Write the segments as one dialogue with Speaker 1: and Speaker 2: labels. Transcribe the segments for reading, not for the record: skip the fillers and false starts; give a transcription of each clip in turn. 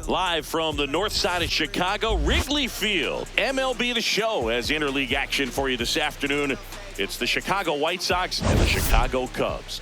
Speaker 1: Live from the north side of Chicago, Wrigley Field. MLB The Show has interleague action for you this afternoon. It's the Chicago White Sox and the Chicago Cubs.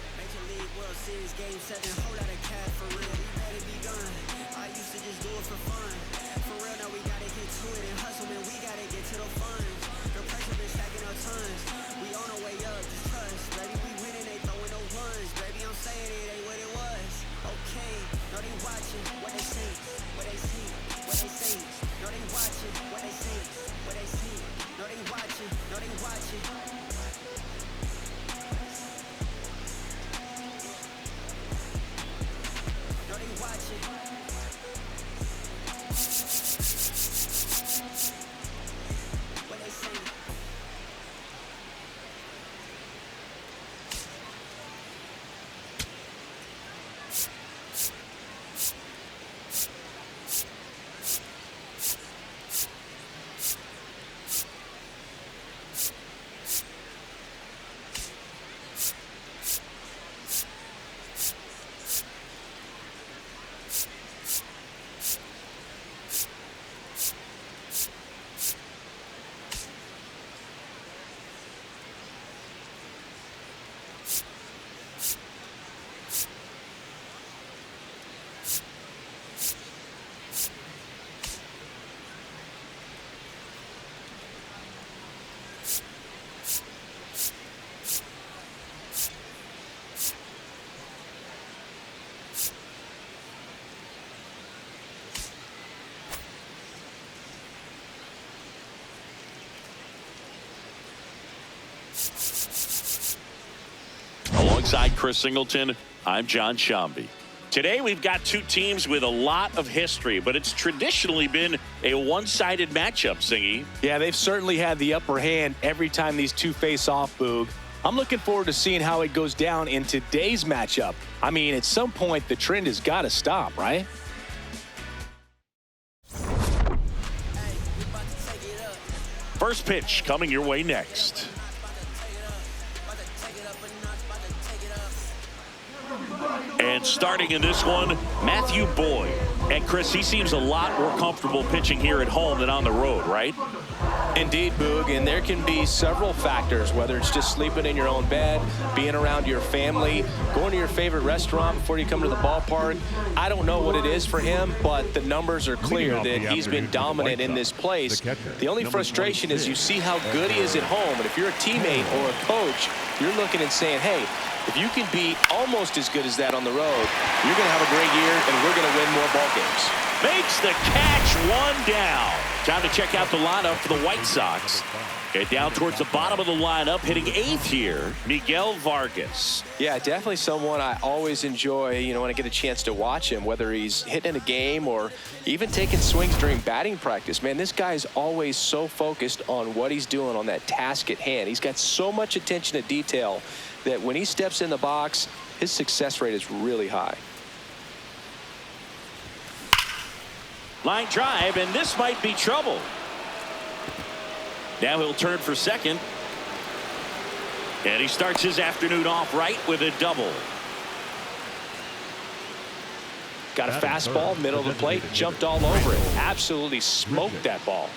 Speaker 1: Alongside Chris Singleton, I'm John Shambi. Today we've got two teams with a lot of history, but it's traditionally been a one-sided matchup, Singy.
Speaker 2: Yeah, they've certainly had the upper hand every time these two face off, Boog. I'm looking forward to seeing how it goes down in today's matchup. I mean, at some point, the trend has got to stop, right?
Speaker 1: First pitch coming your way next. And starting in this one, Matthew Boyd. And Chris, he seems a lot more comfortable pitching here at home than on the road, right?
Speaker 2: Indeed, Boog, and there can be several factors, whether it's just sleeping in your own bed, being around your family, going to your favorite restaurant before you come to the ballpark. I don't know what it is for him, but the numbers are clear that he's been dominant in this place. The only frustration is you see how good he is at home, and if you're a teammate or a coach, you're looking and saying, hey, if you can be almost as good as that on the road, you're going to have a great year, and we're going to win more ball games.
Speaker 1: Makes the catch, one down. Time to check out the lineup for the White Sox. Okay, down towards the bottom of the lineup, hitting eighth here, Miguel Vargas.
Speaker 2: Yeah, definitely someone I always enjoy, when I get a chance to watch him, whether he's hitting in a game or even taking swings during batting practice. Man, this guy's always so focused on what he's doing on that task at hand. He's got so much attention to detail that when he steps in the box, his success rate is really high.
Speaker 1: Line drive, and this might be trouble. Now he'll turn for second. And he starts his afternoon off right with a double.
Speaker 2: Got a fastball, middle of the plate, jumped all over it. Absolutely smoked that ball.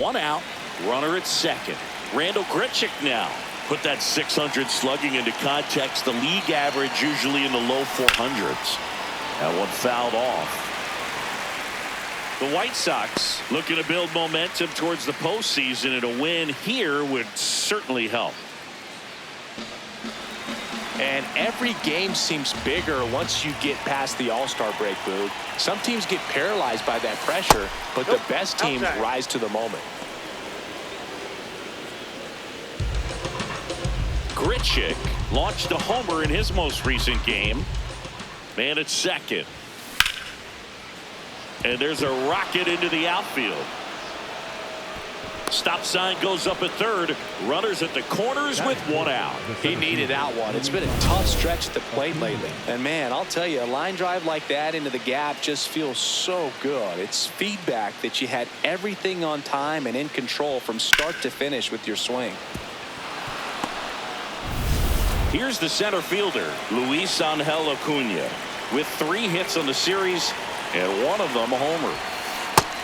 Speaker 1: One out, runner at second. Randall Grichuk now. Put that 600 slugging into context. The league average usually in the low 400s. That one fouled off. The White Sox looking to build momentum towards the postseason, and a win here would certainly help.
Speaker 2: And every game seems bigger once you get past the All-Star break, Boog. Some teams get paralyzed by that pressure, but the best teams rise to the moment.
Speaker 1: Grichuk launched a homer in his most recent game. Man at second. And there's a rocket into the outfield. Stop sign goes up at third. Runners at the corners with one out.
Speaker 2: He needed out one. It's been a tough stretch at the plate lately. And man, I'll tell you, a line drive like that into the gap just feels so good. It's feedback that you had everything on time and in control from start to finish with your swing.
Speaker 1: Here's the center fielder, Luis Angel Acuna, with 3 hits on the series and one of them a homer.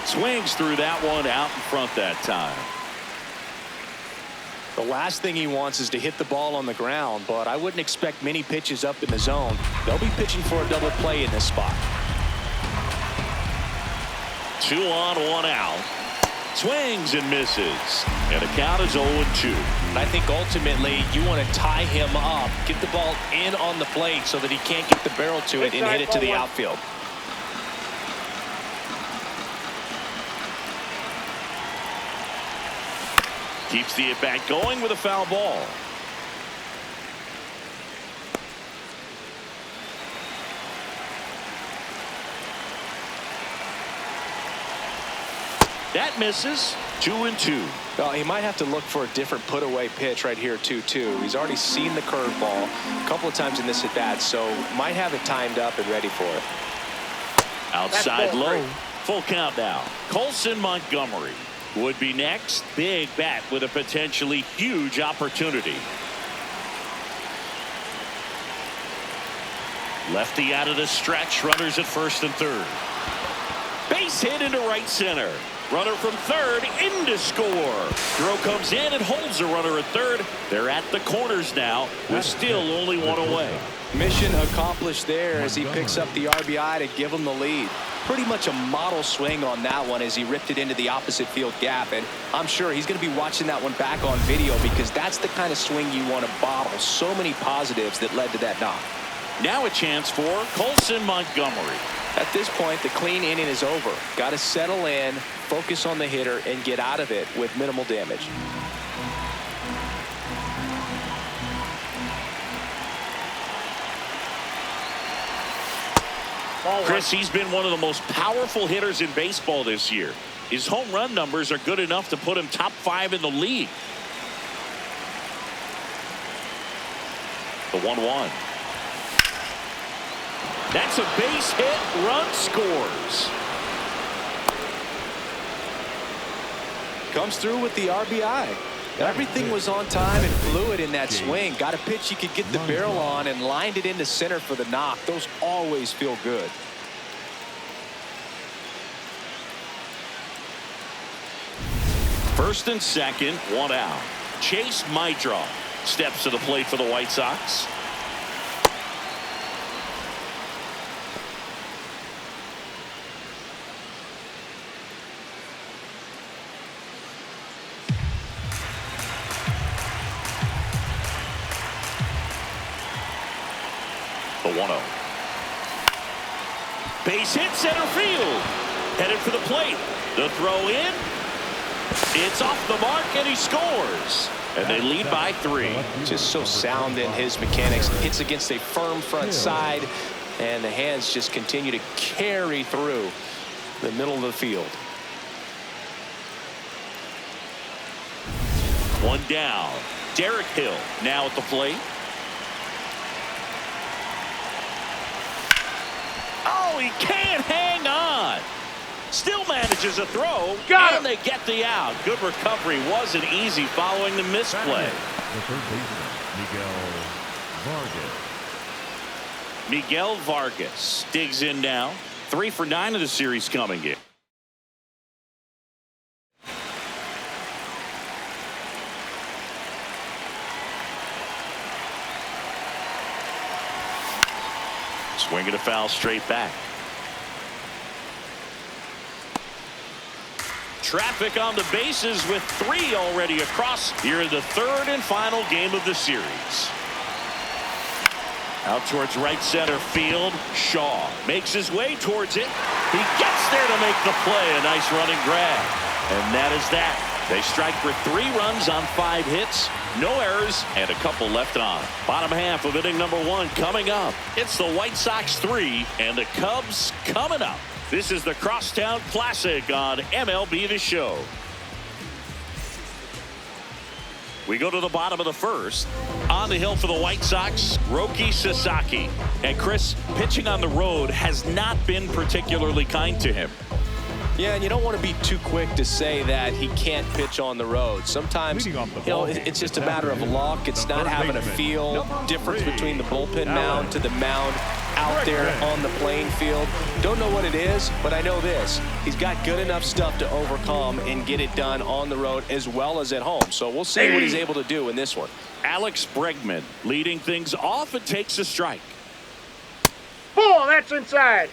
Speaker 1: Swings through that one out in front that time.
Speaker 2: The last thing he wants is to hit the ball on the ground, but I wouldn't expect many pitches up in the zone. They'll be pitching for a double play in this spot.
Speaker 1: 2 on, 1 out. Swings and misses. And the count is 0-2.
Speaker 2: I think ultimately you want to tie him up, get the ball in on the plate so that he can't get the barrel to it and hit it to the outfield.
Speaker 1: Keeps the at-bat going with a foul ball. That misses. 2-2.
Speaker 2: Well, he might have to look for a different put-away pitch right here, 2-2. He's already seen the curveball a couple of times in this at-bat, so might have it timed up and ready for it.
Speaker 1: Outside low. Full count now. Colson Montgomery would be next. Big bat with a potentially huge opportunity. Lefty out of the stretch. Runners at first and third. Base hit into right center. Runner from third in to score. Throw comes in and holds a runner at third. They're at the corners now with still only 1 away.
Speaker 2: Mission accomplished there as he picks up the RBI to give him the lead. Pretty much a model swing on that one as he ripped it into the opposite field gap, and I'm sure he's going to be watching that one back on video because that's the kind of swing you want to bottle. So many positives that led to that knock.
Speaker 1: Now a chance for Colson Montgomery.
Speaker 2: At this point, the clean inning is over. Got to settle in, focus on the hitter, and get out of it with minimal damage.
Speaker 1: Chris, he's been one of the most powerful hitters in baseball this year. His home run numbers are good enough to put him top 5 in the league. The 1-1. That's a base hit. Run scores.
Speaker 2: Comes through with the RBI. Everything was on time and fluid in that swing. Got a pitch he could get the barrel on and lined it into center for the knock. Those always feel good.
Speaker 1: First and second, 1 out. Chase Maidra steps to the plate for the White Sox. The 1-0. Base hit center field. Headed for the plate. The throw in. It's off the mark and he scores. And they lead by 3.
Speaker 2: Just so sound in his mechanics. Hits against a firm front side. And the hands just continue to carry through the middle of the field.
Speaker 1: 1 down. Derek Hill now at the plate. Oh, he can't hang on. Still manages a throw. And they get the out. Good recovery. Wasn't easy following the misplay.
Speaker 3: The third baseman,
Speaker 1: Miguel Vargas digs in now. 3 for 9 of the series coming in. Swinging a foul straight back. Traffic on the bases with 3 already across here in the third and final game of the series. Out towards right center field. Shaw makes his way towards it. He gets there to make the play. A nice running grab. And that is that. They strike for 3 runs on 5 hits. No errors and a couple left on. Bottom half of inning number 1 coming up. It's the White Sox 3 and the Cubs coming up. This is the Crosstown Classic on MLB The Show. We go to the bottom of the first. On the hill for the White Sox, Roki Sasaki. And Chris, pitching on the road has not been particularly kind to him.
Speaker 2: Yeah, and you don't want to be too quick to say that he can't pitch on the road. Sometimes, it's just a matter of luck. It's not having a feel difference between the bullpen mound to the mound out there on the playing field. Don't know what it is, but I know this. He's got good enough stuff to overcome and get it done on the road as well as at home. So we'll see what he's able to do in this one.
Speaker 1: Alex Bregman leading things off and takes a strike.
Speaker 4: Ball, that's inside.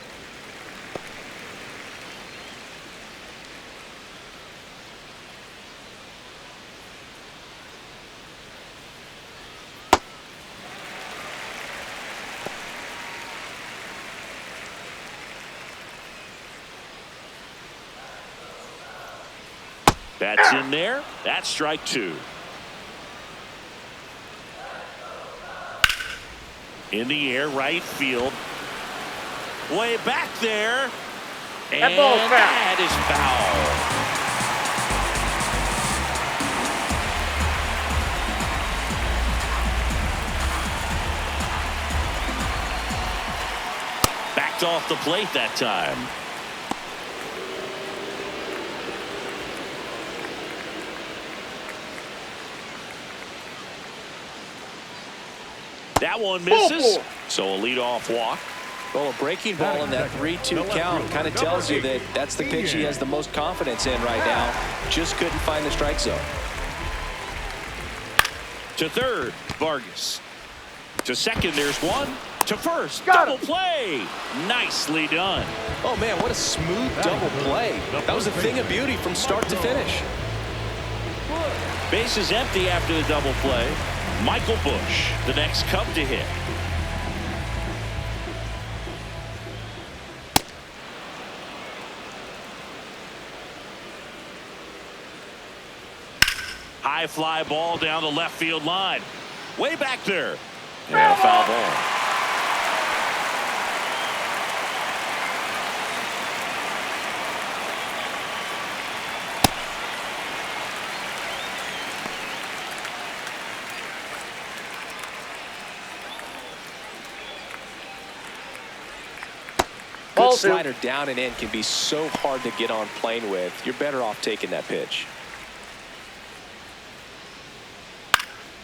Speaker 1: That's in there. That's strike 2. In the air, right field. Way back there. And that is foul. Backed off the plate that time. That one misses, so a leadoff walk.
Speaker 2: Well, a breaking ball in that 3-2 count kind of tells you that that's the pitch he has the most confidence in right now. Just couldn't find the strike zone.
Speaker 1: To third, Vargas. To second, there's one. To first, double play. Nicely done.
Speaker 2: Oh, man, what a smooth double play. That was a thing of beauty from start to finish.
Speaker 1: Base is empty after the double play. Michael Busch, the next Cub to hit. High fly ball down the left field line. Way back there. And a foul ball.
Speaker 2: Good slider down and in can be so hard to get on plane with. You're better off taking that pitch.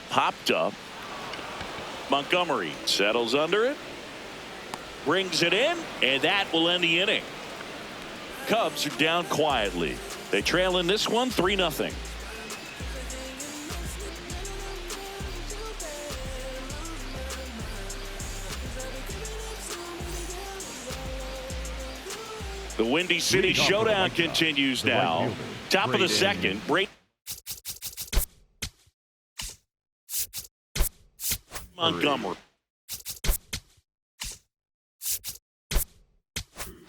Speaker 1: Popped up. Montgomery settles under it. Brings it in, and that will end the inning. Cubs are down quietly. They trail in this one 3-0. The Windy City Showdown continues now. Top of the second. Montgomery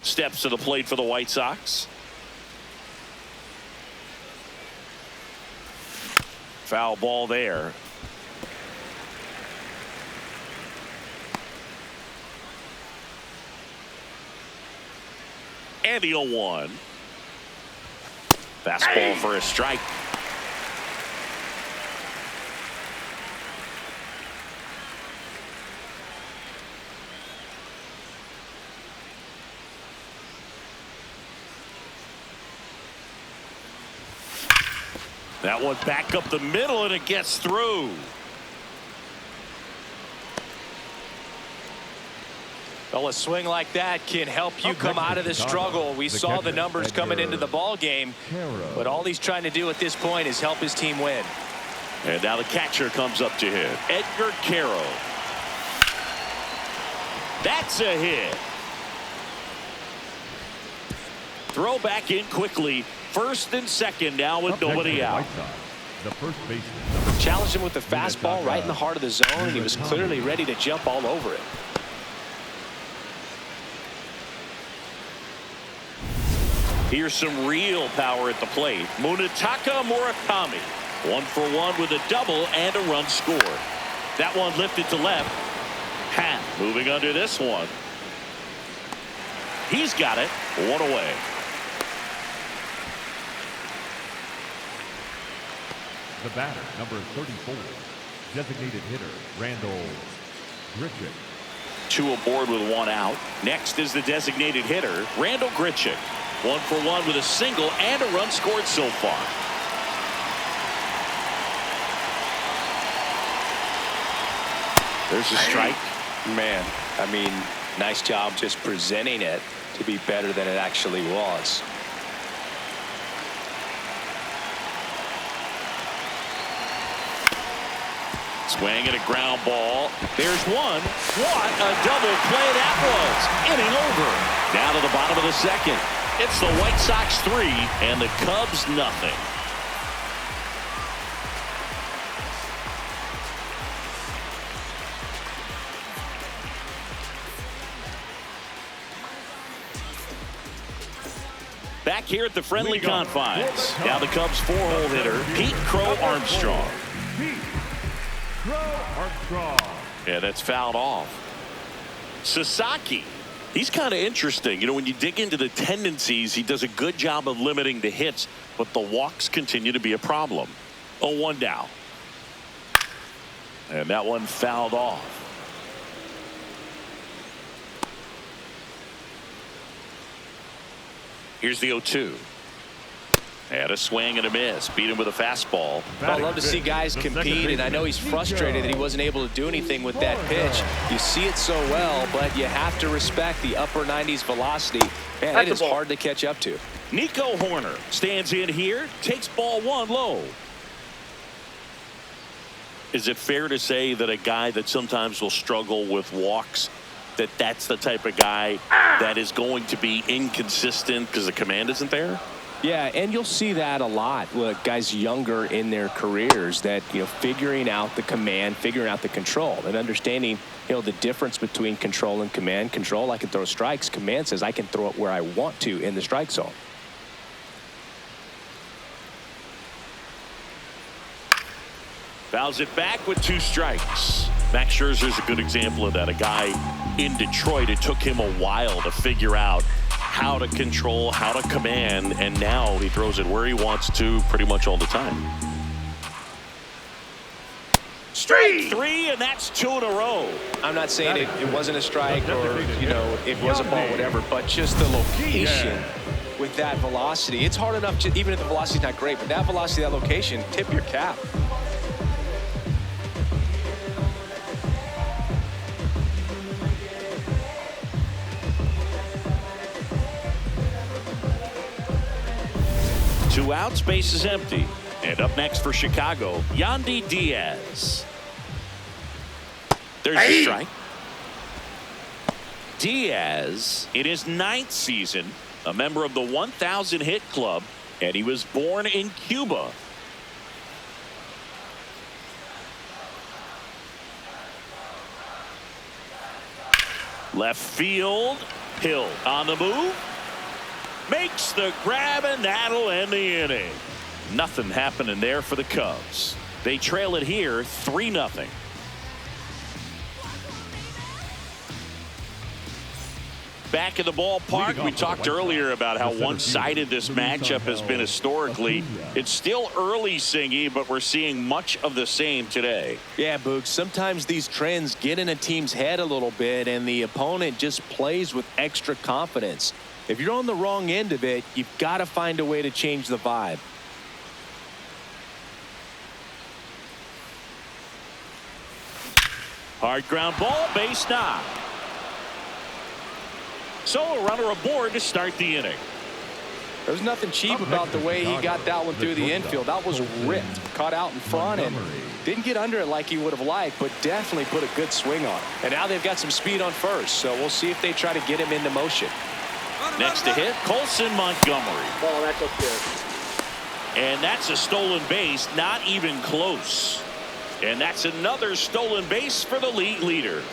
Speaker 1: steps to the plate for the White Sox. Foul ball there. And the 0-1. Fastball for a strike. That one back up the middle, and it gets through.
Speaker 2: Well, a swing like that can help you come out of the struggle. We saw the numbers coming into the ball game, but all he's trying to do at this point is help his team win.
Speaker 1: And now the catcher comes up to hit. Edgar Caro. That's a hit. Throw back in quickly. First and second now with nobody out.
Speaker 3: The first baseman.
Speaker 2: Challenged him with the fastball right in the heart of the zone, and he was clearly ready to jump all over it.
Speaker 1: Here's some real power at the plate. Munetaka Murakami. 1-for-1 with a double and a run scored. That one lifted to left. Hat moving under this one. He's got it. One away.
Speaker 3: The batter, number 34, designated hitter, Randall Grichuk.
Speaker 1: 2 aboard with 1 out. Next is the designated hitter, Randall Grichuk. 1 for 1 with a single and a run scored so far. There's a strike.
Speaker 2: Man, I mean, nice job just presenting it to be better than it actually was.
Speaker 1: Swing and a ground ball. There's one. What a double play that was. Inning over. Down to the bottom of the second. It's the White Sox 3 and the Cubs nothing. Back here at the friendly confines. Now the Cubs 4-hole hitter, Pete Crow Armstrong. Yeah, that's fouled off. Sasaki, he's kind of interesting. You know, when you dig into the tendencies, he does a good job of limiting the hits, but the walks continue to be a problem. 0-1 down. And that one fouled off. Here's the 0-2. And a swing and a miss. Beat him with a fastball.
Speaker 2: I love to see guys compete, and I know he's frustrated that he wasn't able to do anything with that pitch. You see it so well, but you have to respect the upper 90s velocity. Man, it is hard to catch up to.
Speaker 1: Nico Horner stands in here, takes ball 1 low. Is it fair to say that a guy that sometimes will struggle with walks, that's the type of guy that is going to be inconsistent because the command isn't there?
Speaker 2: Yeah, and you'll see that a lot with guys younger in their careers, that, you know, figuring out the command, figuring out the control, and understanding, you know, the difference between control and command. Control, I can throw strikes. Command says I can throw it where I want to in the strike zone.
Speaker 1: Fouls it back with 2 strikes. Max Scherzer's a good example of that. A guy in Detroit, it took him a while to figure out how to control, how to command, and now he throws it where he wants to pretty much all the time. Strike 3, and that's 2 in a row.
Speaker 2: I'm not saying it wasn't a strike or, you know, it was a ball, whatever, but just the location with that velocity. It's hard enough, even if the velocity's not great, but that velocity, that location, tip your cap.
Speaker 1: Two outs, base is empty. And up next for Chicago, Yandy Diaz. There's a strike. Diaz, in his 9th season, a member of the 1,000 hit club, and he was born in Cuba. Left field, Hill on the move. Makes the grab, and that'll end the inning. Nothing happening there for the Cubs. They trail it here 3-0. Back in the ballpark, we talked earlier about how one-sided this matchup has been historically. It's still early, Singy, but we're seeing much of the same today.
Speaker 2: Yeah, Boog, sometimes these trends get in a team's head a little bit, and the opponent just plays with extra confidence. If you're on the wrong end of it, you've got to find a way to change the vibe.
Speaker 1: Hard ground ball, base knock. So a runner aboard to start the inning.
Speaker 2: There's nothing cheap about the way he got that one through the infield. That was ripped, caught out in front, and didn't get under it like he would have liked, but definitely put a good swing on it. And now they've got some speed on first, so we'll see if they try to get him into motion.
Speaker 1: Next to hit, Colson Montgomery.
Speaker 4: Oh, that's okay.
Speaker 1: And that's a stolen base, not even close. And that's another stolen base for the league leader.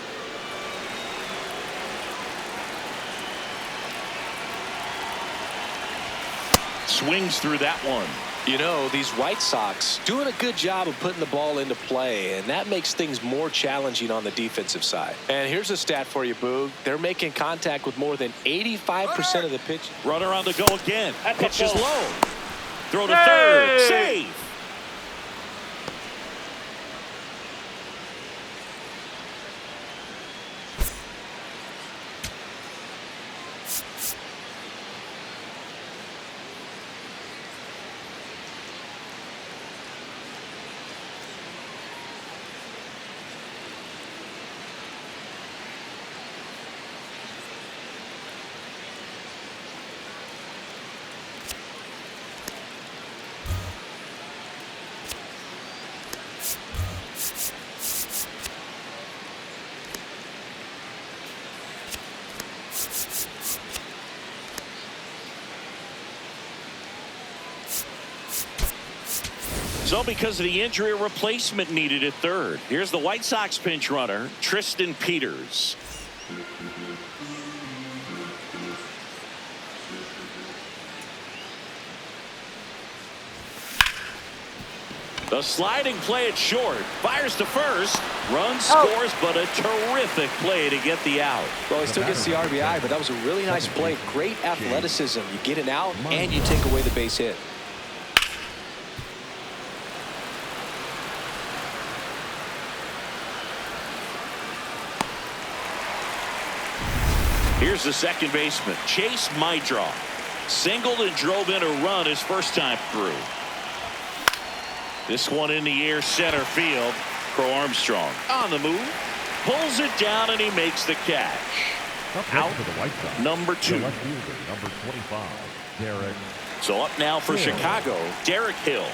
Speaker 1: Swings through that one.
Speaker 2: You know, these White Sox doing a good job of putting the ball into play, and that makes things more challenging on the defensive side. And here's a stat for you, Boog. They're making contact with more than 85% of the pitch.
Speaker 1: Runner on the go again. Pitch is low. Throw to third. Save. So because of the injury, a replacement needed at third. Here's the White Sox pinch runner, Tristan Peters. The sliding play at short. Fires to first. Runs, scores, but a terrific play to get the out.
Speaker 2: Well, he still gets the RBI, but that was a really nice play. Great athleticism. You get it out, and you take away the base hit.
Speaker 1: Here's the second baseman, Chase Mydrow. Singled and drove in a run his first time through. This one in the air, center field. Crow Armstrong on the move. Pulls it down, and he makes the catch.
Speaker 3: Out for the White Sox.
Speaker 1: Number 2.
Speaker 3: Left fielder, number 25, Derek.
Speaker 1: So up now for Chicago, Derek Hill.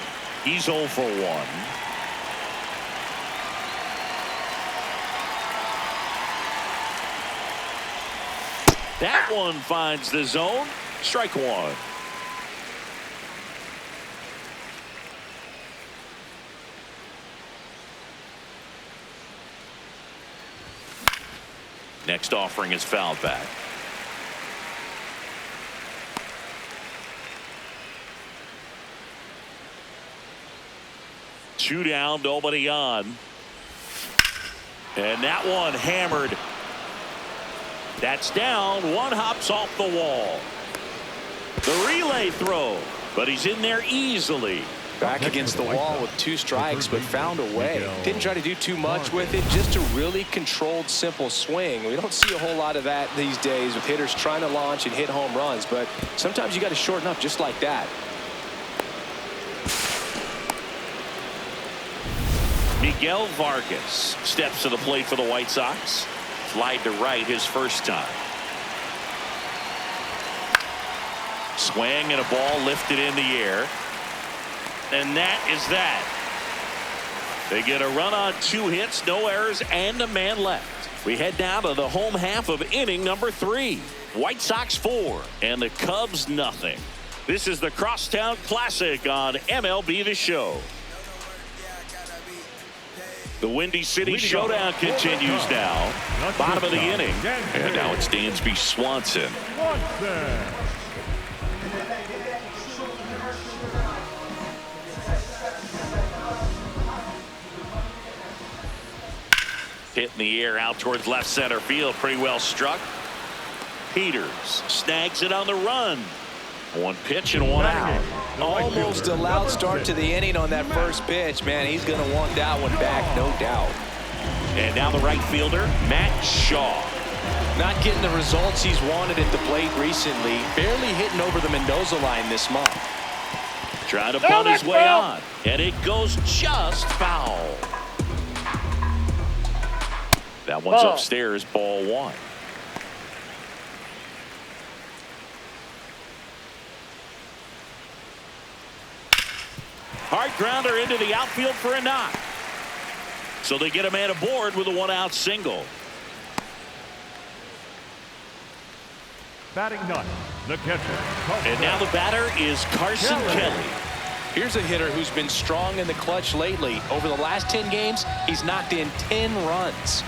Speaker 1: He's 0 for 1. That one finds the zone. Strike 1. Next offering is fouled back. Two down, nobody on. And that one hammered. That's down. One hops off the wall. The relay throw, but he's in there easily.
Speaker 2: Back against the wall with 2 strikes, but found a way. Didn't try to do too much with it. Just a really controlled, simple swing. We don't see a whole lot of that these days with hitters trying to launch and hit home runs, but sometimes you got to shorten up just like that.
Speaker 1: Miguel Vargas steps to the plate for the White Sox. Slide to right his first time. Swing and a ball lifted in the air. And that is that. They get a run on 2 hits, no errors, and a man left. We head down to the home half of inning number 3. White Sox 4 and the Cubs nothing. This is the Crosstown Classic on MLB The Show. The Windy City Showdown continues now. Bottom of the inning. And now it's Dansby Swanson. Hit in the air out towards left center field. Pretty well struck. Peters snags it on the run. 1 pitch and 1 out.
Speaker 2: Almost a loud start to the inning on that first pitch. Man, he's going to want that one back, no doubt.
Speaker 1: And now the right fielder, Matt Shaw.
Speaker 2: Not getting the results he's wanted at the plate recently. Barely hitting over the Mendoza line this month.
Speaker 1: Trying to pull his way on. And it goes just foul. That one's upstairs, ball 1. Hard grounder into the outfield for a knock. So they get a man aboard with a 1-out single.
Speaker 3: Batting ninth, the catcher.
Speaker 1: And now the batter is Carson Kelly.
Speaker 2: Here's a hitter who's been strong in the clutch lately. Over the last 10 games, he's knocked in 10 runs.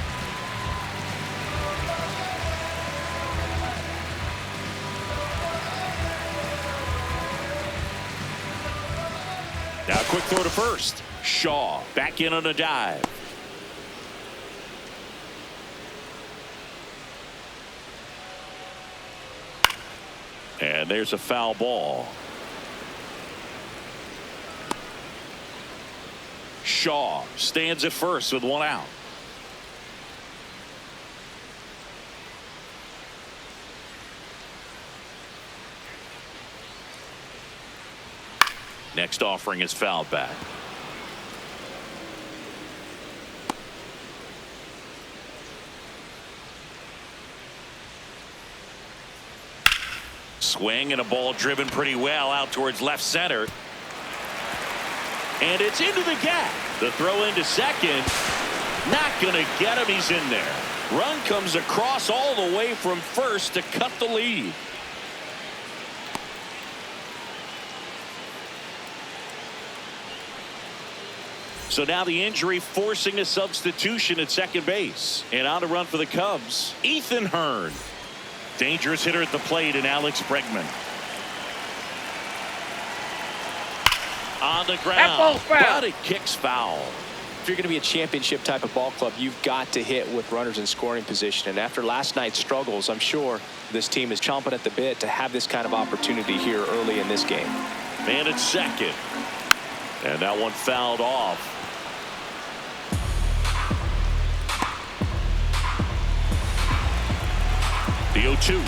Speaker 1: Now a quick throw to first. Shaw back in on a dive. And there's a foul ball. Shaw stands at first with 1 out. Next offering is fouled back. Swing and a ball driven pretty well out towards left center. And it's into the gap. The throw into second. Not going to get him. He's in there. Run comes across all the way from first to cut the lead. So now the injury forcing a substitution at second base. And on to run for the Cubs, Ethan Hearn. Dangerous hitter at the plate in Alex Bregman. On the ground, but it kicks foul.
Speaker 2: If you're going to be a championship type of ball club, you've got to hit with runners in scoring position. And after last night's struggles, I'm sure this team is chomping at the bit to have this kind of opportunity here early in this game.
Speaker 1: Man at second. And that one fouled off. The 0-2.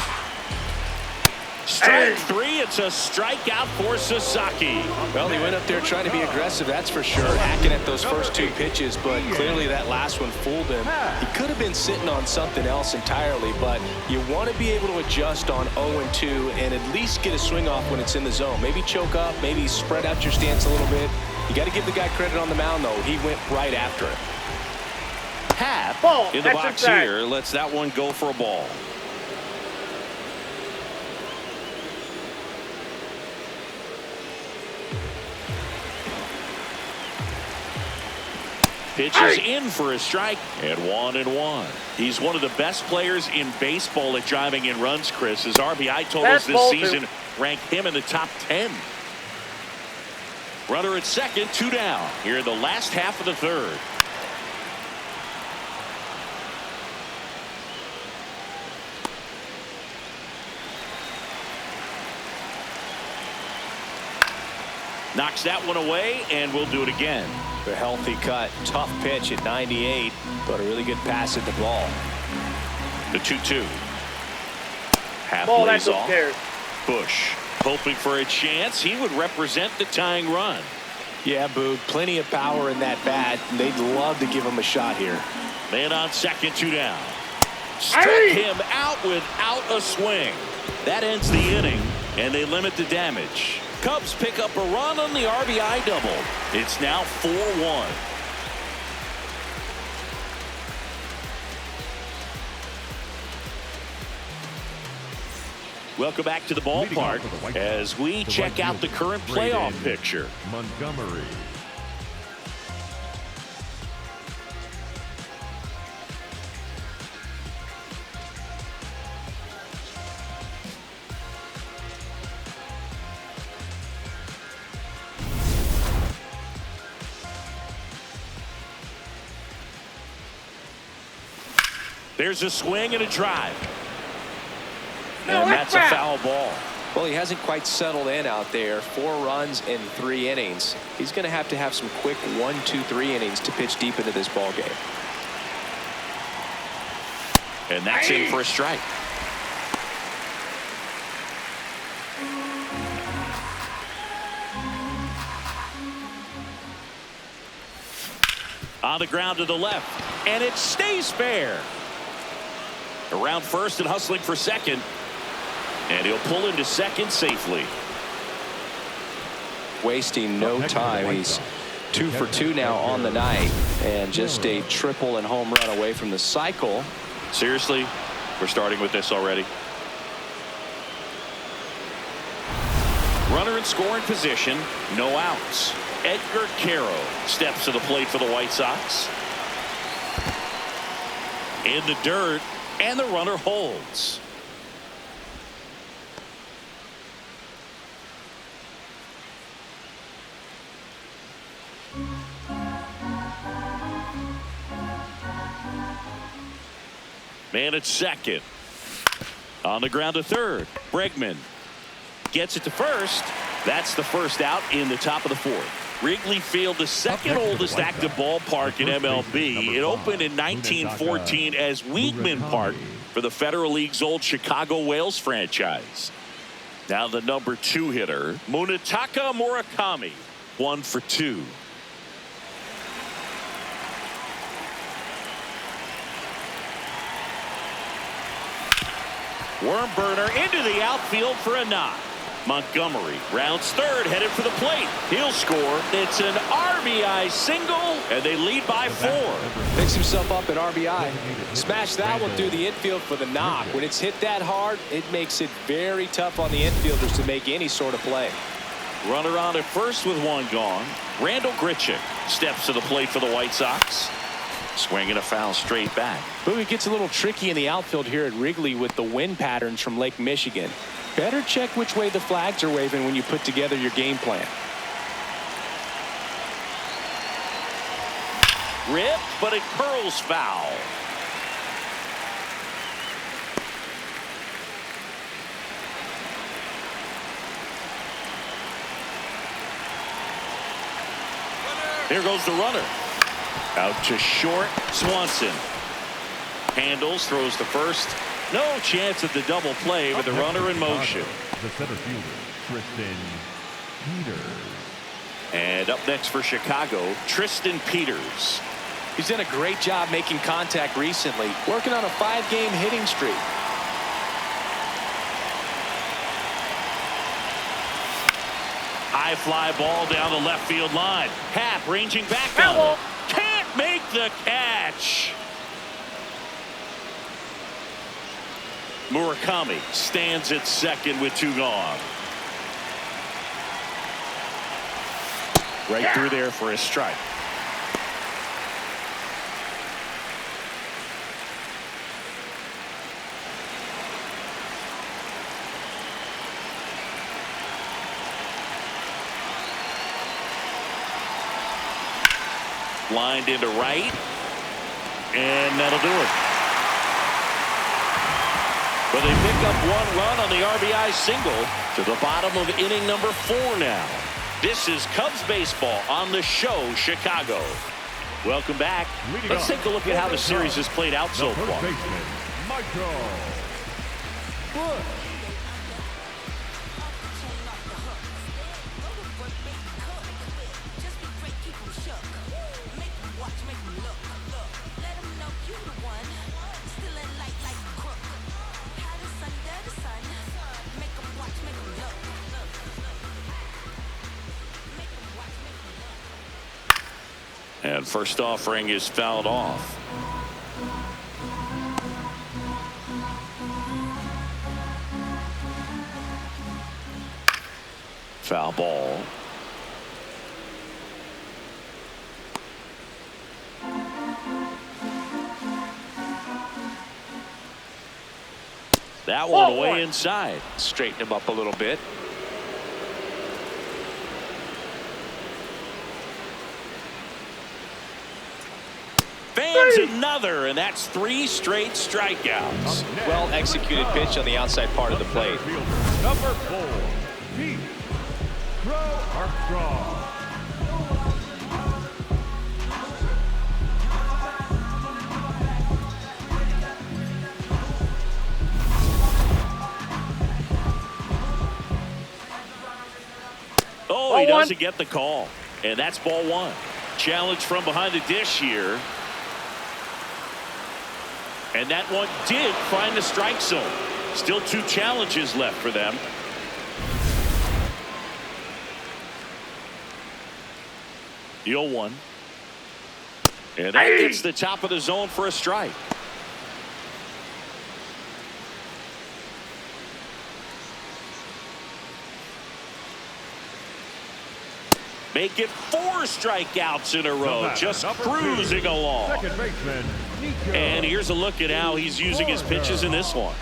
Speaker 1: Strike three. It's a strikeout for Sasaki.
Speaker 2: Well, he went up there trying to be aggressive, that's for sure, hacking at those first two pitches, but clearly that last one fooled him. He could have been sitting on something else entirely, but you want to be able to adjust on 0-2 and at least get a swing off when it's in the zone. Maybe choke up, maybe spread out your stance a little bit. You got to give the guy credit on the mound, though. He went right after it.
Speaker 1: Happ in the box here lets that one go for a ball. Pitches in for a strike, and 1-1. He's one of the best players in baseball at driving in runs, Chris. His RBI totals this season rank him in the top 10. Runner at second, 2 down here in the last half of the third. Knocks that one away, and we'll do it again.
Speaker 2: A healthy cut, tough pitch at 98, but a really good pass at the ball.
Speaker 1: The 2-2. Half lays off. Bush hoping for a chance. He would represent the tying run.
Speaker 2: Yeah, Boog, plenty of power in that bat. They'd love to give him a shot here.
Speaker 1: Man on second, 2 down. Struck him out without a swing. That ends the inning, and they limit the damage. Cubs pick up a run on the RBI double. It's now 4-1. Welcome back to the ballpark as we check out the current playoff picture.
Speaker 3: Montgomery.
Speaker 1: There's a swing and a drive. And that's a foul ball.
Speaker 2: Well, he hasn't quite settled in out there. 4 runs in 3 innings. He's going to have some quick 1, 2, 3 innings to pitch deep into this ball game.
Speaker 1: And that's in for a strike. On the ground to the left, and it stays fair. Around first and hustling for second, and he'll pull into second safely.
Speaker 2: Wasting no time. He's 2 for 2 now on the night, and just a triple and home run away from the cycle.
Speaker 1: Seriously, we're starting with this already. Runner in scoring position, no outs. Edgar Caro steps to the plate for the White Sox. In the dirt, and the runner holds. Man at second. On the ground to third. Bregman gets it to first. That's the first out in the top of the 4th. Wrigley Field, the second oldest active ballpark in MLB. It opened in 1914 as Weedman Park for the Federal League's old Chicago Whales franchise. Now the number 2 hitter, Munetaka Murakami, 1 for 2. Worm burner into the outfield for a knock. Montgomery rounds third, headed for the plate. He'll score. It's an RBI single, and they lead by 4.
Speaker 2: Picks himself up at RBI. Smash that one through the infield for the knock. When it's hit that hard, it makes it very tough on the infielders to make any sort of play.
Speaker 1: Runner on at first with one gone. Randall Grichuk steps to the plate for the White Sox. Swinging a foul straight back.
Speaker 2: But it gets a little tricky in the outfield here at Wrigley with the wind patterns from Lake Michigan. Better check which way the flags are waving when you put together your game plan.
Speaker 1: Ripped, but it curls foul. Here goes the runner. Out to short. Swanson handles, throws to first. No chance at the double play with the runner in motion.
Speaker 3: The center fielder, Tristan Peters.
Speaker 1: And up next for Chicago, Tristan Peters.
Speaker 2: He's done a great job making contact recently, working on a 5-game hitting streak.
Speaker 1: High fly ball down the left field line. Happ ranging back on it. Can't make the catch. Murakami stands at second with 2 gone. Right through there for a strike. Lined into right, and that'll do it. But they pick up 1 run on the RBI single to the bottom of inning number 4 now. This is Cubs baseball on the show, Chicago. Welcome back. Let's take a look at how the series has played out so far. And first offering is fouled off. Foul ball. That one away inside.
Speaker 2: Straighten him up a little bit.
Speaker 1: Fans another, and that's 3 straight strikeouts.
Speaker 2: Well executed pitch on the outside part of the plate.
Speaker 3: Number 4, Pete Armstrong.
Speaker 1: Oh, he doesn't get the call, and that's ball 1. Challenge from behind the dish here. And that one did find the strike zone. Still 2 challenges left for them. The 0-1. And that gets the top of the zone for a strike. Make it 4 strikeouts in a row. Just cruising along.
Speaker 3: Second baseman, Nico.
Speaker 1: And here's a look at how he's using his pitches in this one.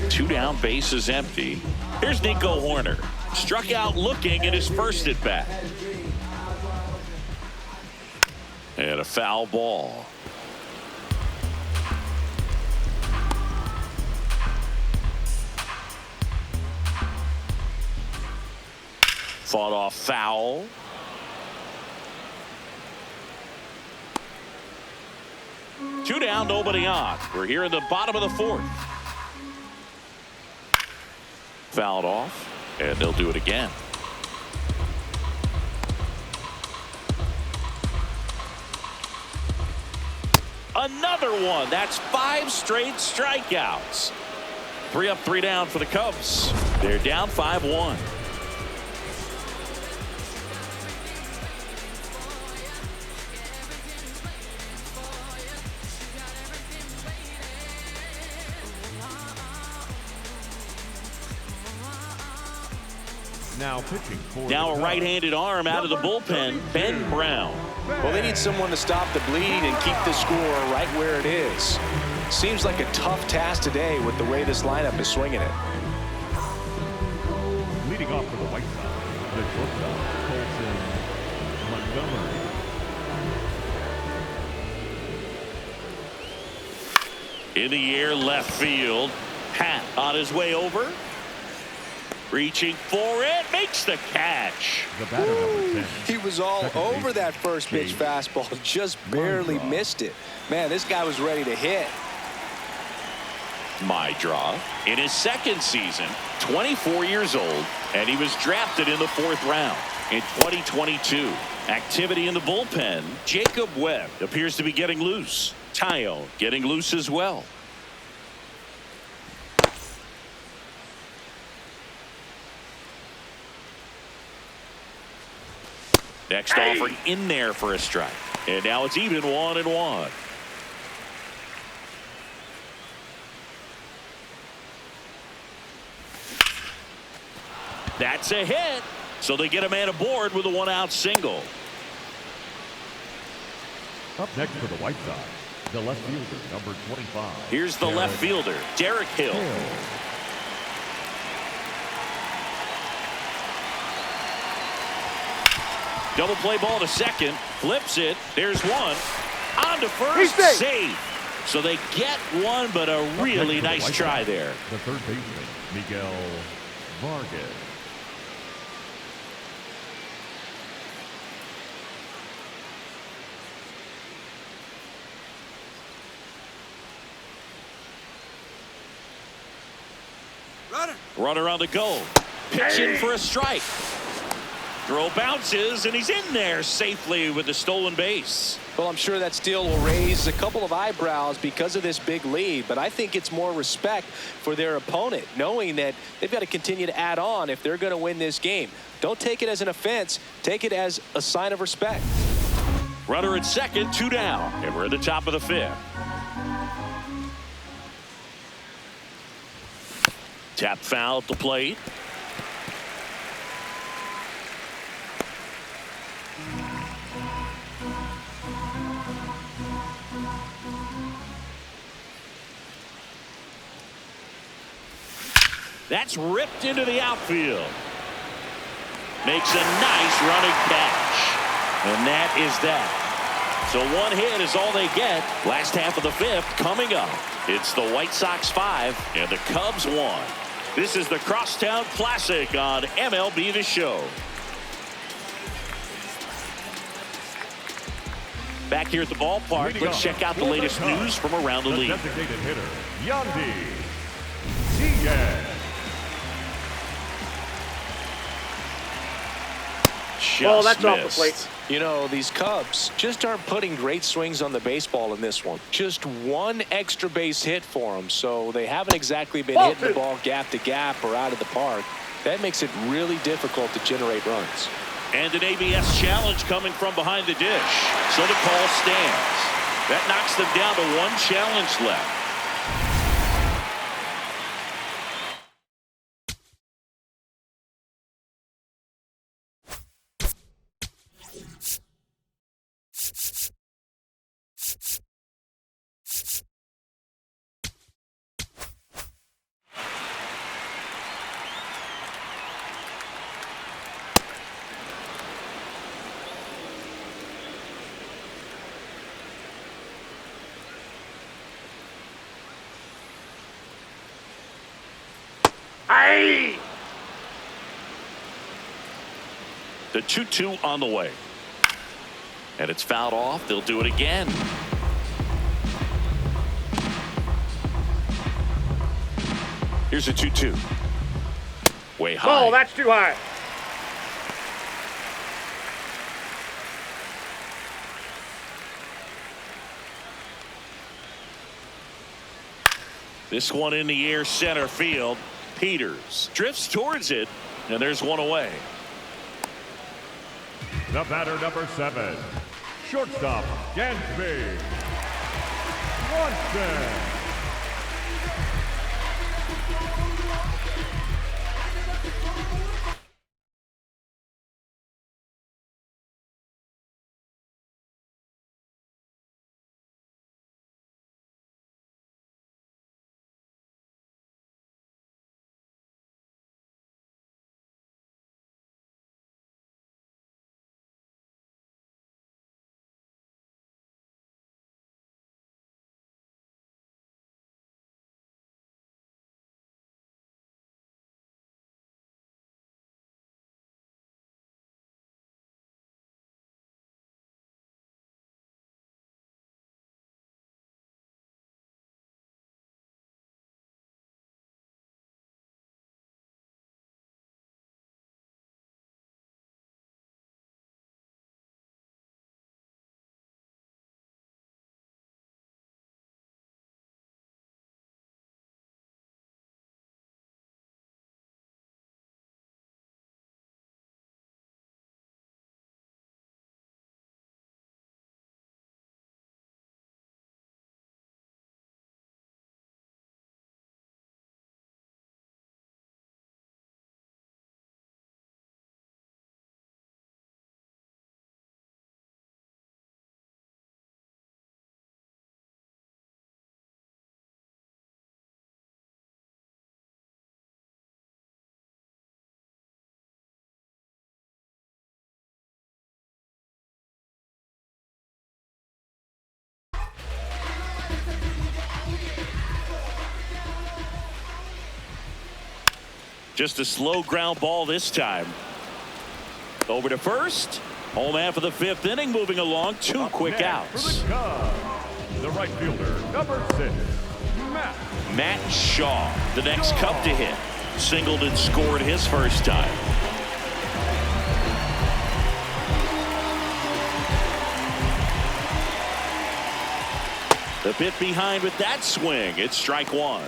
Speaker 1: 2 down, base is empty. Here's Nico Horner. Struck out looking in his first at bat. And a foul ball. Fought off foul. Two down, nobody on. We're here in the bottom of the 4th. Fouled off, and they'll do it again. Another one. That's 5 straight strikeouts. 3 up, 3 down for the Cubs. They're down 5-1.
Speaker 3: Now pitching for
Speaker 1: Now
Speaker 3: the
Speaker 1: a right-handed arm out of the bullpen, Ben Brown.
Speaker 2: Well, they need someone to stop the bleed and keep the score right where it is. Seems like a tough task today with the way this lineup is swinging it.
Speaker 3: Leading off for the White Sox, the shortstop, Colton Montgomery.
Speaker 1: In the air, left field. Pat on his way over. Reaching for it, makes the catch.
Speaker 3: The batter number 10.
Speaker 2: He was all
Speaker 3: Second
Speaker 2: over
Speaker 3: baseman,
Speaker 2: that first pitch
Speaker 3: James
Speaker 2: fastball, just barely missed it. Man, this guy was ready to hit.
Speaker 1: My draw. In his second season, 24 years old, and he was drafted in the 4th round in 2022. Activity in the bullpen. Jacob Webb appears to be getting loose. Tayo getting loose as well. Next offering in there for a strike. And now it's even 1-1. That's a hit. So they get a man aboard with a 1-out single.
Speaker 3: Up next for the White Sox, the left fielder, number 25.
Speaker 1: Here's the left fielder, Derek Hill. Double play ball to second. Flips it. There's one. On to first. Save. So they get one, but a really nice try there.
Speaker 3: The third baseman, Miguel Vargas.
Speaker 1: Runner on the go. Pitch in for a strike. Throw bounces, and he's in there safely with the stolen base.
Speaker 2: Well, I'm sure that steal will raise a couple of eyebrows because of this big lead, but I think it's more respect for their opponent, knowing that they've got to continue to add on if they're going to win this game. Don't take it as an offense. Take it as a sign of respect.
Speaker 1: Runner at second, 2 down, and we're at the top of the 5th. Tap foul at the plate. That's ripped into the outfield. Makes a nice running catch. And that is that. So one hit is all they get. Last half of the 5th coming up. It's the White Sox 5 and the Cubs 1. This is the Crosstown Classic on MLB The Show. Back here at the ballpark, let's check out the latest news from around the league.
Speaker 3: Designated hitter, Yandy Diaz.
Speaker 4: Oh, that's off the
Speaker 1: missed.
Speaker 4: plate.
Speaker 2: You know, these Cubs just aren't putting great swings on the baseball in this one. Just one extra base hit for them, so they haven't exactly been hitting the ball gap to gap or out of the park. That makes it really difficult to generate runs.
Speaker 1: And an ABS challenge coming from behind the dish. So the call stands. That knocks them down to 1 challenge left. The 2-2 on the way. And it's fouled off. They'll do it again. Here's a 2-2. Way high.
Speaker 4: Oh, that's too high.
Speaker 1: This one in the air, center field. Peters drifts towards it, and there's one away.
Speaker 3: The batter number 7, shortstop Dansby Swanson.
Speaker 1: Just a slow ground ball this time. Over to first. Home half of the 5th inning, moving along. 2 quick outs.
Speaker 3: For the Cubs, the right fielder, number 6,
Speaker 1: Matt Shaw, the next Cub to hit. Singled and scored his first time. The bit behind with that swing. It's strike 1.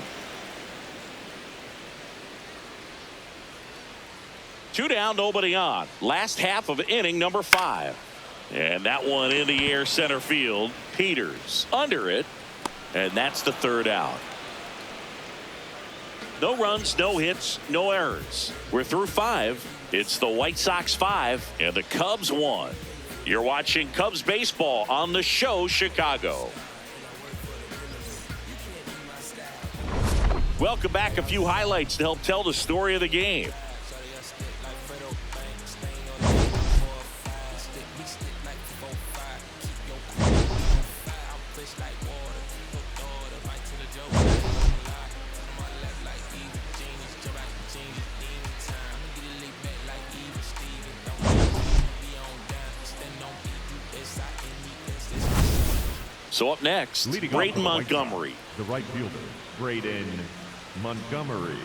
Speaker 1: 2 down, nobody on. Last half of inning number 5. And that one in the air center field. Peters under it. And that's the 3rd out. No runs, no hits, no errors. We're through 5. It's the White Sox 5 and the Cubs 1. You're watching Cubs baseball on the show Chicago. Welcome back. A few highlights to help tell the story of the game. So up next, Braden Montgomery.
Speaker 3: The right fielder, Braden Montgomery.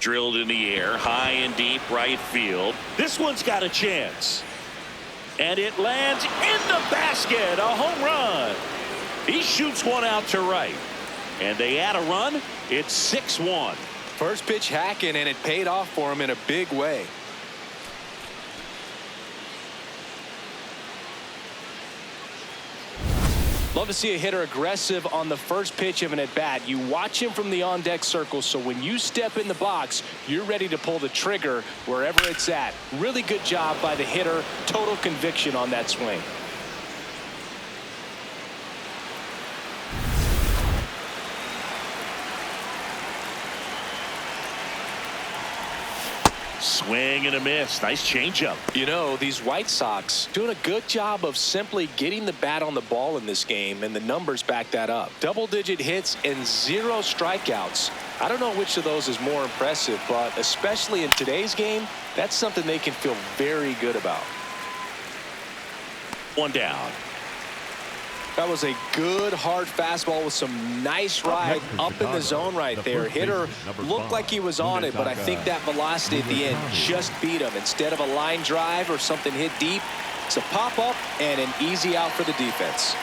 Speaker 1: Drilled in the air, high and deep right field. This one's got a chance. And it lands in the basket. A home run. He shoots one out to right. And they add a run. It's 6-1.
Speaker 2: First pitch hacking, and it paid off for him in a big way. Love to see a hitter aggressive on the first pitch of an at-bat. You watch him from the on-deck circle, so when you step in the box, you're ready to pull the trigger wherever it's at. Really good job by the hitter. Total conviction on that swing.
Speaker 1: Swing and a miss. Nice changeup.
Speaker 2: You know, these White Sox doing a good job of simply getting the bat on the ball in this game, and the numbers back that up. Double-digit hits and 0 strikeouts. I don't know which of those is more impressive, but especially in today's game, that's something they can feel very good about.
Speaker 1: 1 down.
Speaker 2: That was a good hard fastball with some nice ride up in the zone right there. Hitter looked like he was on it, but I think that velocity at the end just beat him. Instead of a line drive or something hit deep, it's a pop up and an easy out for the defense.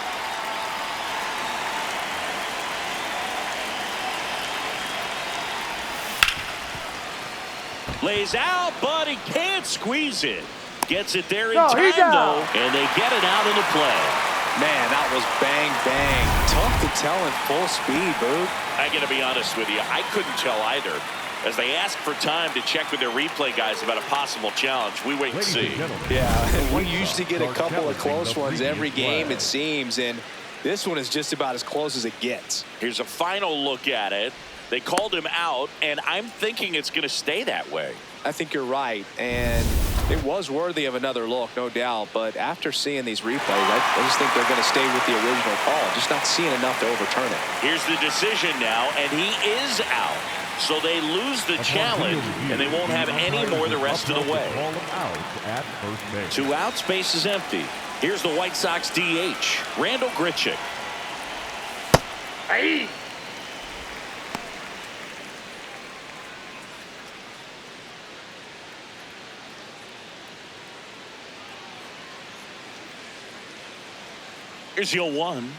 Speaker 1: Lays out, but he can't squeeze it. Gets it there in time, though, and they get it out into play.
Speaker 2: Man, that was bang, bang. Tough to tell in full speed, Boog.
Speaker 1: I got to be honest with you. I couldn't tell either. As they ask for time to check with their replay guys about a possible challenge, we wait and see.
Speaker 2: Yeah, and we usually get a couple of close ones every game, it seems, and this one is just about as close as it gets.
Speaker 1: Here's a final look at it. They called him out, and I'm thinking it's going to stay that way.
Speaker 2: I think you're right, and it was worthy of another look, no doubt. But after seeing these replays, I just think they're going to stay with the original call. Just not seeing enough to overturn it.
Speaker 1: Here's the decision now, and he is out. So they lose the challenge, and they won't have any more the rest of the way.
Speaker 3: 2
Speaker 1: outs, base is empty. Here's the White Sox DH, Randall Grichuk.
Speaker 4: Hey.
Speaker 1: Here's the 0-1.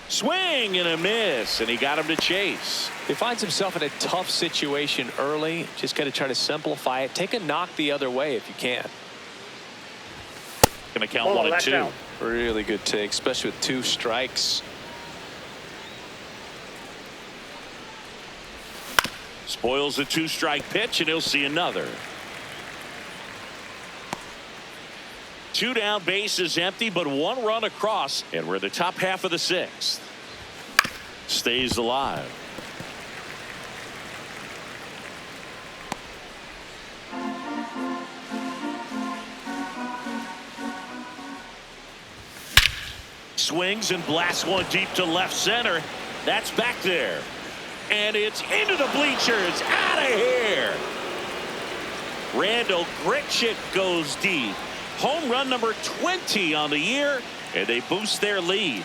Speaker 1: Swing and a miss, and he got him to chase.
Speaker 2: He finds himself in a tough situation early. Just got to try to simplify it. Take a knock the other way if you can.
Speaker 1: Going to count 1 and 2.
Speaker 4: Out.
Speaker 2: Really good take, especially with 2 strikes.
Speaker 1: Spoils the 2-strike pitch, and he'll see another. 2 down, base is empty, but 1 run across, and we're the top half of the 6th. Stays alive. swings and blasts one deep to left center. That's back there. And it's into the bleachers. Out of here. Randall Grichuk goes deep. Home run number 20 on the year, and they boost their lead.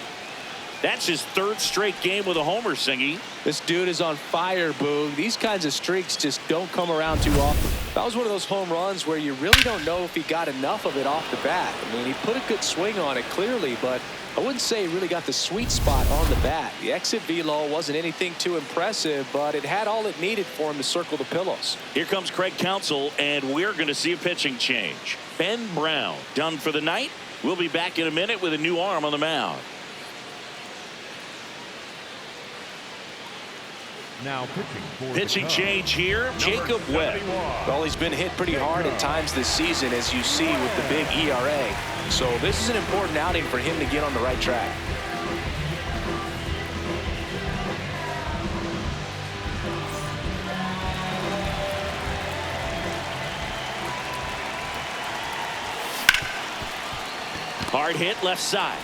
Speaker 1: That's his third straight game with a homer, Singy.
Speaker 2: This dude is on fire, Boog. These kinds of streaks just don't come around too often. That was one of those home runs where you really don't know if he got enough of it off the bat. I mean, he put a good swing on it clearly, but I wouldn't say he really got the sweet spot on the bat. The exit velo wasn't anything too impressive, but it had all it needed for him to circle the pillows.
Speaker 1: Here comes Craig Counsell, and we're going to see a pitching change. Ben Brown done for the night. We'll be back in a minute with a new arm on the mound.
Speaker 3: Now
Speaker 1: pitching change here, Jacob Webb.
Speaker 2: Well, he's been hit pretty hard at times this season, as you see with the big ERA. So this is an important outing for him to get on the right track.
Speaker 1: Hard hit left side.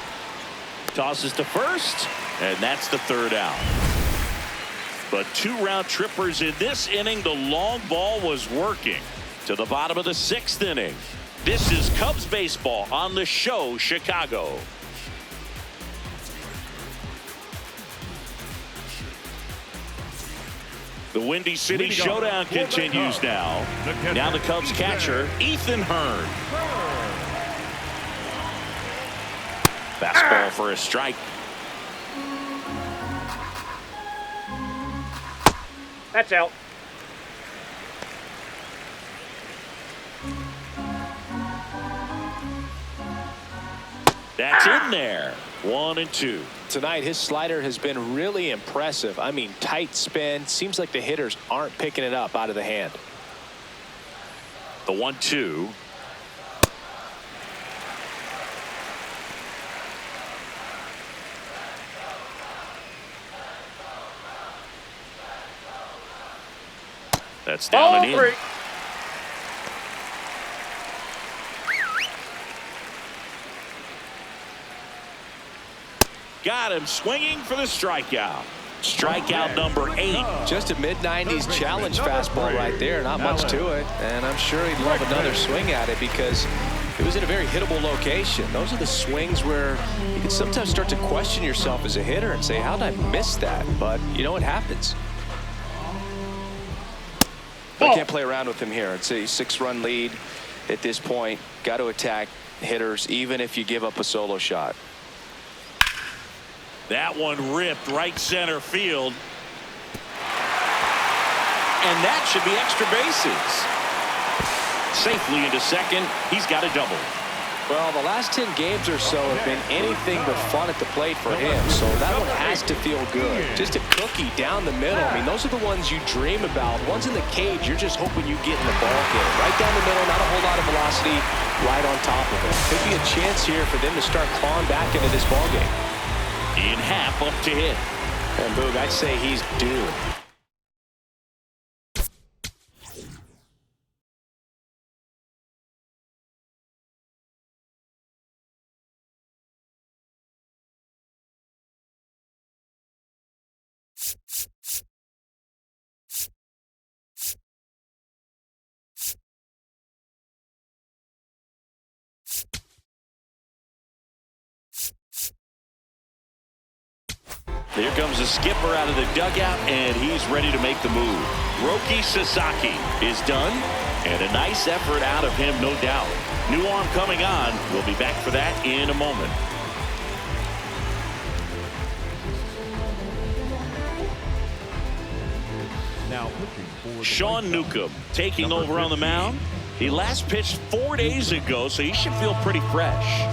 Speaker 1: Tosses to first, and that's the third out. But 2 round trippers in this inning. The long ball was working to the bottom of the 6th inning. This is Cubs baseball on the show, Chicago. The Windy City Showdown continues now. Now the Cubs catcher, Ethan Hearn. Fastball for a strike.
Speaker 4: That's out.
Speaker 1: That's in there. 1-2.
Speaker 2: Tonight, his slider has been really impressive. I mean, tight spin. Seems like the hitters aren't picking it up out of the hand.
Speaker 1: The 1-2. That's down and in. Got him swinging for the strikeout. Strikeout number 8.
Speaker 2: Just a mid-90s challenge fastball right there. Not much to it. And I'm sure he'd love another swing at it because it was in a very hittable location. Those are the swings where you can sometimes start to question yourself as a hitter and say, how did I miss that? But you know what happens. I can't play around with him here. It's a 6-run lead at this point. Got to attack hitters even if you give up a solo shot.
Speaker 1: That one ripped right center field. And that should be extra bases. Safely into second. He's got a double.
Speaker 2: Well, the last 10 games or so have been anything but fun at the plate for him, so that one has to feel good. Just a cookie down the middle. I mean, those are the ones you dream about. Ones in the cage, you're just hoping you get in the ball game. Right down the middle, not a whole lot of velocity, right on top of it. Could be a chance here for them to start clawing back into this ball game.
Speaker 1: In half up to hit.
Speaker 2: And Boog, I'd say he's due.
Speaker 1: Here comes the skipper out of the dugout, and he's ready to make the move. Roki Sasaki is done, and a nice effort out of him, no doubt. New arm coming on. We'll be back for that in a moment.
Speaker 3: Now pitching for the
Speaker 1: Sean
Speaker 3: White Sox,
Speaker 1: Newcomb taking
Speaker 3: number
Speaker 1: over on the
Speaker 3: 15.
Speaker 1: mound. He last pitched 4 days ago, so he should feel pretty fresh.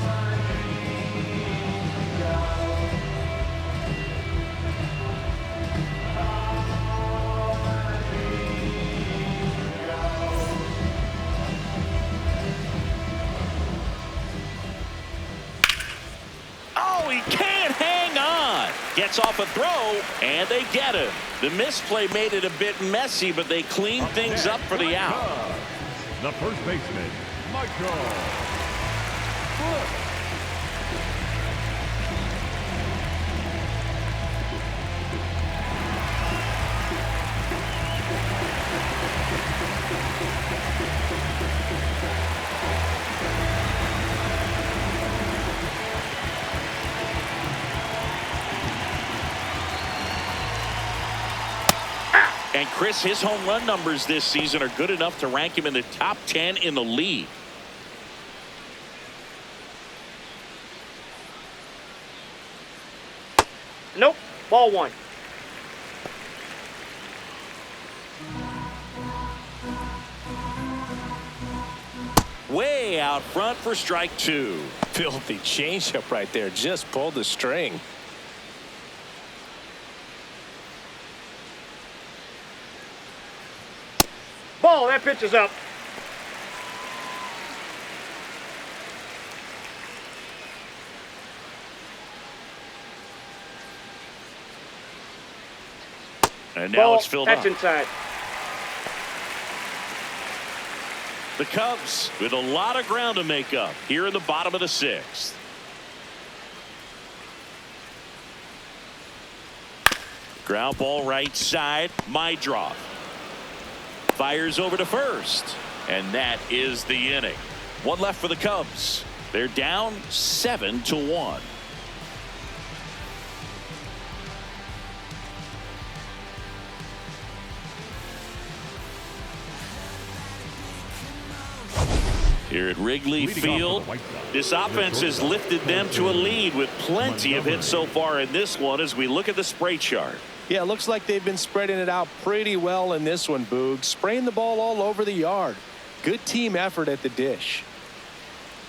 Speaker 1: Gets off a throw, and they get him. The misplay made it a bit messy, but they cleaned things up for the out.
Speaker 3: The first baseman, Michael.
Speaker 1: And Chris, his home run numbers this season are good enough to rank him in the top 10 in the league.
Speaker 4: Nope. Ball one.
Speaker 1: Way out front for strike two.
Speaker 2: Filthy changeup right there. Just pulled the string.
Speaker 4: Ball. That pitch is up.
Speaker 1: And now
Speaker 4: Ball.
Speaker 1: it's filled
Speaker 4: That's
Speaker 1: up.
Speaker 4: inside.
Speaker 1: The Cubs with a lot of ground to make up here in the bottom of the sixth. Ground ball right side. Mydroff fires over to first, and that is the inning. One left for the Cubs. They're down 7-1. Here at Wrigley Field, this offense has lifted them to a lead with plenty of hits so far in this one as we look at the spray chart.
Speaker 2: Yeah, it looks like they've been spreading it out pretty well in this one, Boog. Spraying the ball all over the yard. Good team effort at the dish.